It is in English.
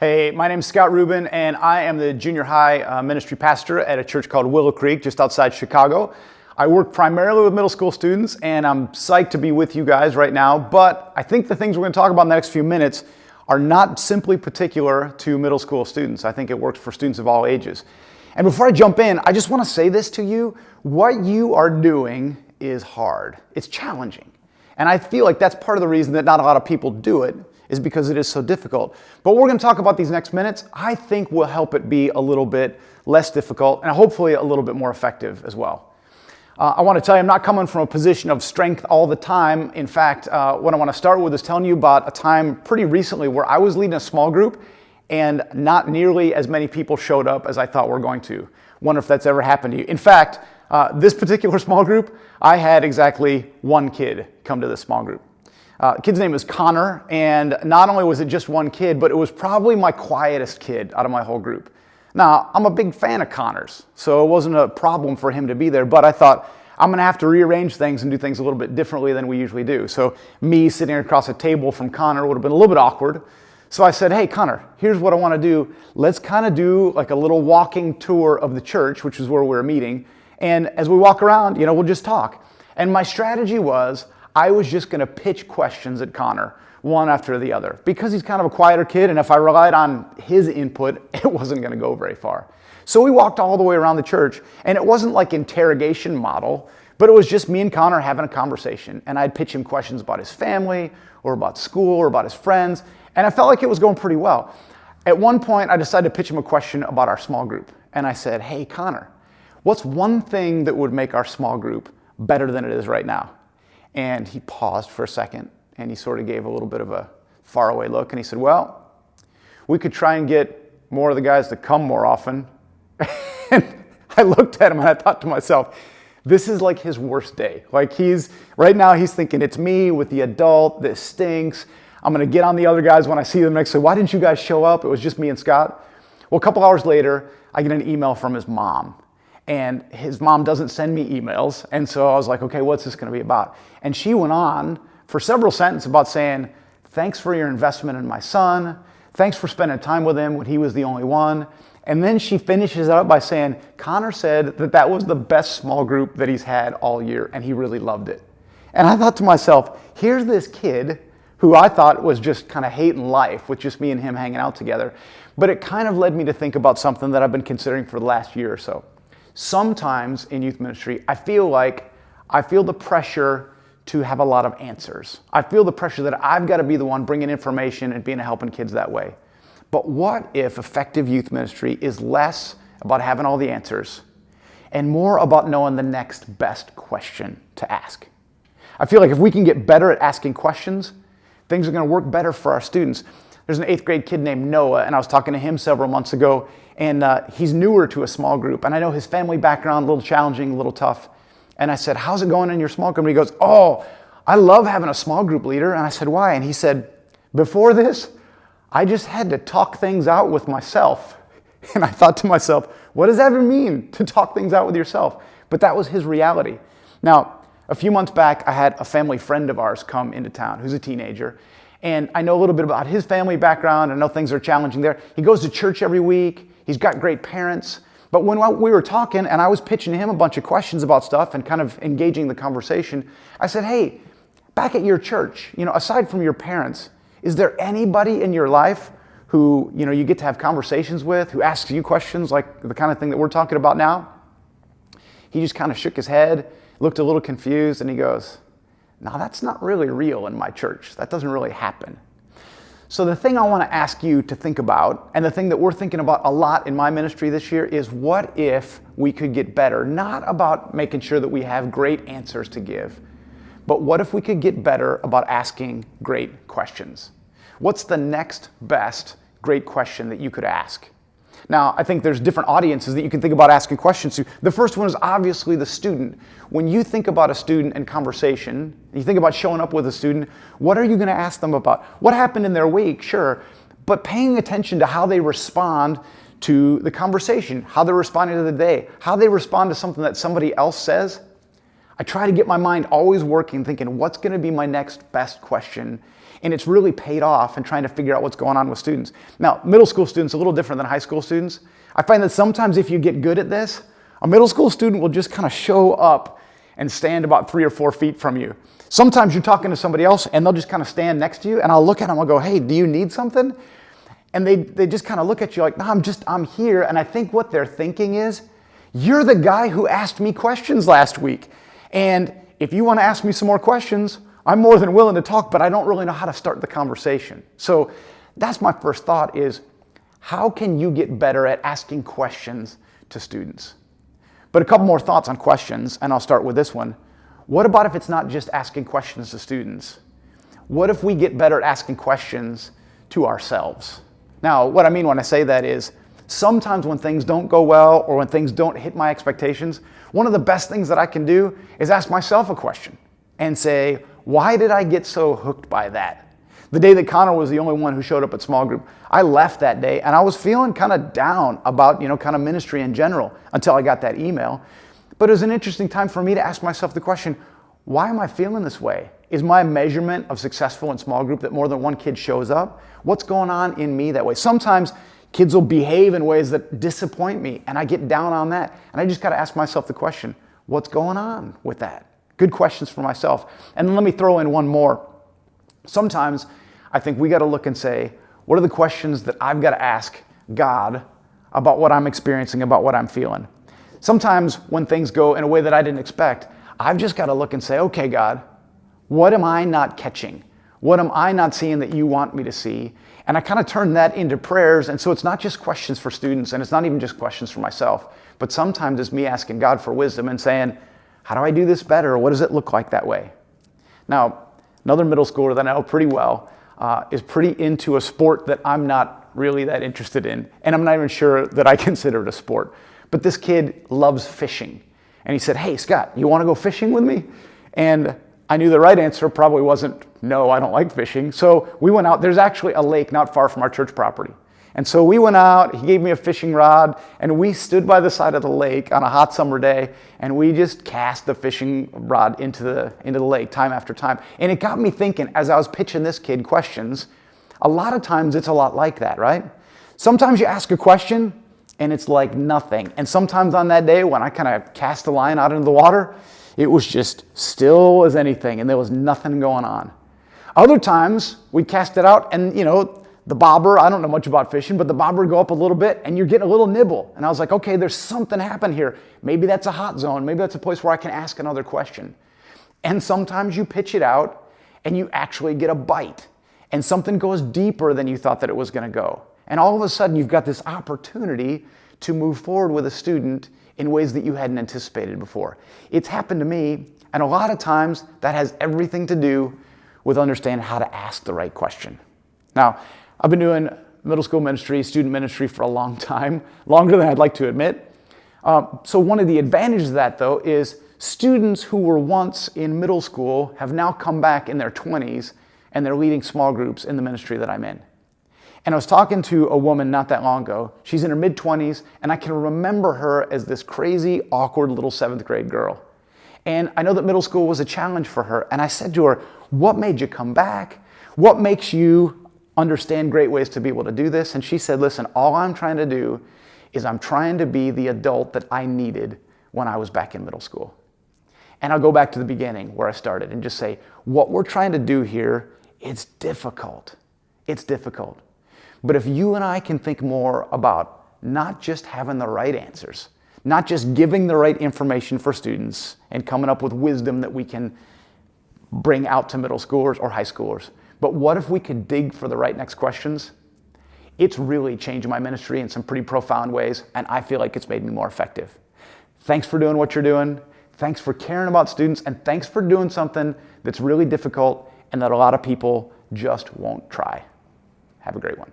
Hey, my name is Scott Rubin, and I am the junior high ministry pastor at a church called Willow Creek, just outside Chicago. I work primarily with middle school students, and I'm psyched to be with you guys right now, but I think the things we're going to talk about in the next few minutes are not simply particular to middle school students. I think it works for students of all ages. And before I jump in, I just want to say this to you. What you are doing is hard. It's challenging. And I feel like that's part of the reason that not a lot of people do it, is because it is so difficult. But what we're going to talk about these next minutes, I think will help it be a little bit less difficult and hopefully a little bit more effective as well. I want to tell you, I'm not coming from a position of strength all the time. In fact, what I want to start with is telling you about a time pretty recently where I was leading a small group and not nearly as many people showed up as I thought were going to. Wonder if that's ever happened to you. In fact, this particular small group, I had exactly one kid come to this small group. The kid's name is Connor, and not only was it just one kid, but it was probably my quietest kid out of my whole group. Now, I'm a big fan of Connor's, so it wasn't a problem for him to be there, but I thought, I'm gonna have to rearrange things and do things a little bit differently than we usually do. So me sitting across a table from Connor would have been a little bit awkward. So I said, hey, Connor, here's what I wanna do. Let's kind of do like a little walking tour of the church, which is where we're meeting. And as we walk around, we'll just talk. And my strategy was, I was just going to pitch questions at Connor, one after the other, because he's kind of a quieter kid, and if I relied on his input, it wasn't going to go very far. So we walked all the way around the church, and it wasn't like interrogation model, but it was just me and Connor having a conversation, and I'd pitch him questions about his family, or about school, or about his friends, and I felt like it was going pretty well. At one point, I decided to pitch him a question about our small group, and I said, hey, Connor, what's one thing that would make our small group better than it is right now? And he paused for a second, and he sort of gave a little bit of a faraway look, and he said, well, we could try and get more of the guys to come more often. And I looked at him, and I thought to myself, this is like his worst day. Like right now he's thinking, it's me with the adult, this stinks. I'm going to get on the other guys when I see them next. So why didn't you guys show up? It was just me and Scott. Well, a couple hours later, I get an email from his mom. And his mom doesn't send me emails. And so I was like, okay, what's this going to be about? And she went on for several sentences about saying, thanks for your investment in my son. Thanks for spending time with him when he was the only one. And then she finishes it up by saying, Connor said that was the best small group that he's had all year, and he really loved it. And I thought to myself, here's this kid who I thought was just kind of hating life with just me and him hanging out together. But it kind of led me to think about something that I've been considering for the last year or so. Sometimes in youth ministry, I feel the pressure to have a lot of answers. I feel the pressure that I've got to be the one bringing information and being helping kids that way. But what if effective youth ministry is less about having all the answers and more about knowing the next best question to ask? I feel like if we can get better at asking questions, things are going to work better for our students. There's an 8th grade kid named Noah, and I was talking to him several months ago, and he's newer to a small group, and I know his family background, a little challenging, a little tough. And I said, how's it going in your small group? And he goes, oh, I love having a small group leader. And I said, why? And he said, before this, I just had to talk things out with myself. And I thought to myself, what does that even mean, to talk things out with yourself? But that was his reality. Now, a few months back, I had a family friend of ours come into town who's a teenager. And I know a little bit about his family background. I know things are challenging there. He goes to church every week. He's got great parents. But when we were talking and I was pitching him a bunch of questions about stuff and kind of engaging the conversation, I said, hey, back at your church, aside from your parents, is there anybody in your life who, you get to have conversations with, who asks you questions like the kind of thing that we're talking about now? He just kind of shook his head, looked a little confused, and he goes, no, that's not really real in my church. That doesn't really happen. So the thing I want to ask you to think about, and the thing that we're thinking about a lot in my ministry this year, is what if we could get better? Not about making sure that we have great answers to give, but what if we could get better about asking great questions? What's the next best great question that you could ask? Now, I think there's different audiences that you can think about asking questions to. The first one is obviously the student. When you think about a student and conversation, you think about showing up with a student, what are you going to ask them about? What happened in their week? Sure. But paying attention to how they respond to the conversation, how they're responding to the day, how they respond to something that somebody else says. I try to get my mind always working, thinking, what's going to be my next best question? And it's really paid off in trying to figure out what's going on with students. Now, middle school students are a little different than high school students. I find that sometimes if you get good at this, a middle school student will just kind of show up and stand about 3 or 4 feet from you. Sometimes you're talking to somebody else and they'll just kind of stand next to you, and I'll look at them, I'll go, hey, do you need something? And they just kind of look at you like, no, I'm here. And I think what they're thinking is, you're the guy who asked me questions last week. And if you want to ask me some more questions, I'm more than willing to talk, but I don't really know how to start the conversation. So that's my first thought is, how can you get better at asking questions to students? But a couple more thoughts on questions, and I'll start with this one. What about if it's not just asking questions to students? What if we get better at asking questions to ourselves? Now, what I mean when I say that is, sometimes when things don't go well or when things don't hit my expectations, one of the best things that I can do is ask myself a question and say, why did I get so hooked by that? The day that Connor was the only one who showed up at small group, I left that day and I was feeling kind of down about, kind of ministry in general until I got that email. But it was an interesting time for me to ask myself the question, why am I feeling this way? Is my measurement of successful in small group that more than one kid shows up? What's going on in me that way? Sometimes kids will behave in ways that disappoint me and I get down on that. And I just got to ask myself the question, what's going on with that? Good questions for myself. And then let me throw in one more. Sometimes I think we got to look and say, what are the questions that I've got to ask God about what I'm experiencing, about what I'm feeling? Sometimes when things go in a way that I didn't expect, I've just got to look and say, okay, God, what am I not catching? What am I not seeing that you want me to see? And I kind of turn that into prayers. And so it's not just questions for students, and it's not even just questions for myself, but sometimes it's me asking God for wisdom and saying, how do I do this better? What does it look like that way? Now, another middle schooler that I know pretty well is pretty into a sport that I'm not really that interested in. And I'm not even sure that I consider it a sport. But this kid loves fishing. And he said, hey, Scott, you want to go fishing with me? And I knew the right answer probably wasn't, no, I don't like fishing. So we went out. There's actually a lake not far from our church property. And so we went out, he gave me a fishing rod, and we stood by the side of the lake on a hot summer day, and we just cast the fishing rod into the lake time after time. And it got me thinking, as I was pitching this kid questions, a lot of times it's a lot like that, right? Sometimes you ask a question, and it's like nothing. And sometimes on that day, when I kind of cast the line out into the water, it was just still as anything, and there was nothing going on. Other times, we cast it out, and the bobber, I don't know much about fishing, but the bobber would go up a little bit and you're getting a little nibble. And I was like, okay, there's something happened here. Maybe that's a hot zone. Maybe that's a place where I can ask another question. And sometimes you pitch it out and you actually get a bite. And something goes deeper than you thought that it was going to go. And all of a sudden you've got this opportunity to move forward with a student in ways that you hadn't anticipated before. It's happened to me, and a lot of times that has everything to do with understanding how to ask the right question. Now, I've been doing middle school ministry, student ministry for a long time, longer than I'd like to admit. So one of the advantages of that, though, is students who were once in middle school have now come back in their 20s, and they're leading small groups in the ministry that I'm in. And I was talking to a woman not that long ago. She's in her mid-20s, and I can remember her as this crazy, awkward little 7th grade girl. And I know that middle school was a challenge for her. And I said to her, what made you come back? What makes you understand great ways to be able to do this? And she said, listen, all I'm trying to do is I'm trying to be the adult that I needed when I was back in middle school. And I'll go back to the beginning where I started and just say, what we're trying to do here, it's difficult. It's difficult. But if you and I can think more about not just having the right answers, not just giving the right information for students and coming up with wisdom that we can bring out to middle schoolers or high schoolers, but what if we could dig for the right next questions? It's really changed my ministry in some pretty profound ways, and I feel like it's made me more effective. Thanks for doing what you're doing. Thanks for caring about students, and thanks for doing something that's really difficult and that a lot of people just won't try. Have a great one.